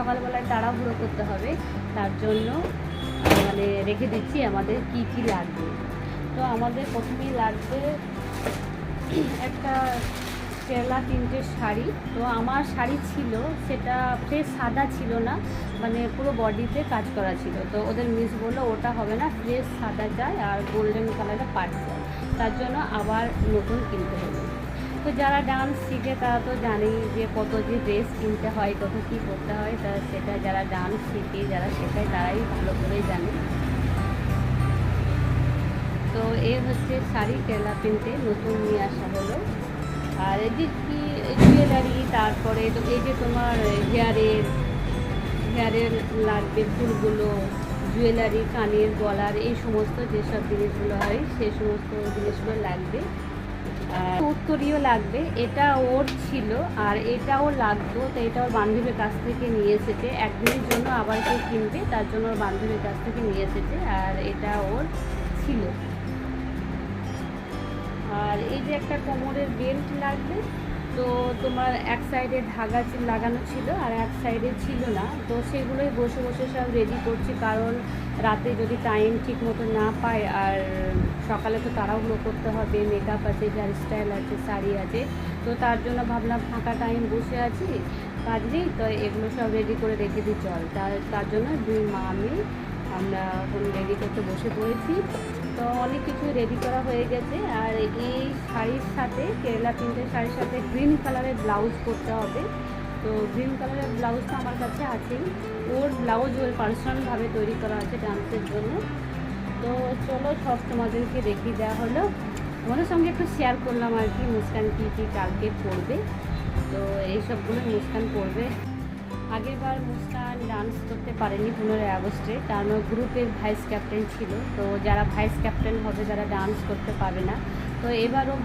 সকালবেলায় তাড়াহুড়ো করতে হবে, তার জন্য মানে রেখে দিচ্ছি আমাদের কি কি লাগবে। তো আমাদের প্রথমেই লাগবে একটা কেরলা প্রিন্টের শাড়ি। তো আমার শাড়ি ছিল, সেটা ফ্রেশ সাদা ছিল না, মানে পুরো বডিতে কাজ করা ছিল। তো ওদের মিস বললো ওটা হবে না, ফ্রেশ সাদা চাই আর গোল্ডেন কালারের পাট চাই, তার জন্য আবার নতুন কিনতে হলো। তো যারা ডান্স শিখে তারা তো জানেই যে কত যে ড্রেস কিনতে হয়, কত কী করতে হয়, তা সেটা যারা ডান্স শিখে যারা শেখায় তারাই ভালো করেই জানে। তো এ হচ্ছে শাড়ি কেরলা প্রিন্টে নতুন নিয়ে আসা হলো। আর এই যে কি জুয়েলারি, তারপরে তো এই যে তোমার হেয়ারের লাগবে ফুলগুলো, জুয়েলারি, কানের, গলার, এই সমস্ত যেসব জিনিসগুলো হয় সেই সমস্ত জিনিসগুলো লাগবে। আর উত্তরীয় লাগবে, এটা ওর ছিল আর এটাও লাগতো। তো এটা ওর বান্ধবীর কাছ থেকে নিয়ে এসেছে, একদিনের জন্য আবার কেউ কিনবে তার জন্য ওর বান্ধবীর কাছ থেকে নিয়ে এসেছে, আর এটা ওর ছিল। আর এই যে একটা কোমরের বেল্ট লাগবে। তো তোমার এক সাইডে ধাগা লাগানো ছিল আর এক সাইডে ছিল না, তো সেগুলোই বসে বসে সব রেডি করছি, কারণ রাতে যদি টাইম ঠিক মতো না পায় আর সকালে তো তাড়াহুড়ো করতে হবে, মেকআপ আছে, হেয়ার স্টাইল আছে, শাড়ি আছে। তো তার জন্য ভাবলাম ফাঁকা টাইম বসে আছি, কাজ নেই, তো এগুলো সব রেডি করে রেখে দিই চল। তার জন্য দুই মা আমি আমরা এখন রেডি করতে বসে পড়েছি। তো অনেক কিছু রেডি করা হয়ে গেছে। আর এই শাড়ির সাথে, কেরলা প্রিন্টের শাড়ির সাথে গ্রিন কালারের ব্লাউজ করতে হবে। তো গ্রিন কালারের ব্লাউজটা আমার কাছে আছেই, ওর ব্লাউজ ওর পার্সোনালভাবে তৈরি করা আছে ডান্সের জন্য। তো চলো সব তোমাদেরকে দেখিয়ে দেওয়া হলো, তোমাদের সঙ্গে একটু শেয়ার করলাম আর কি মুস্কান কী কী কালকে পরবে। তো এইসবগুলো মুস্কান পরবে। আগেরবার মুস্কান ডান্স করতে পারেনি 15ই আগস্টে, কারণ গ্রুপের ভাইস ক্যাপ্টেন ছিল। তো যারা ভাইস ক্যাপ্টেন হবে তারা ডান্স করতে পারবে না। তো এবারও ভাইস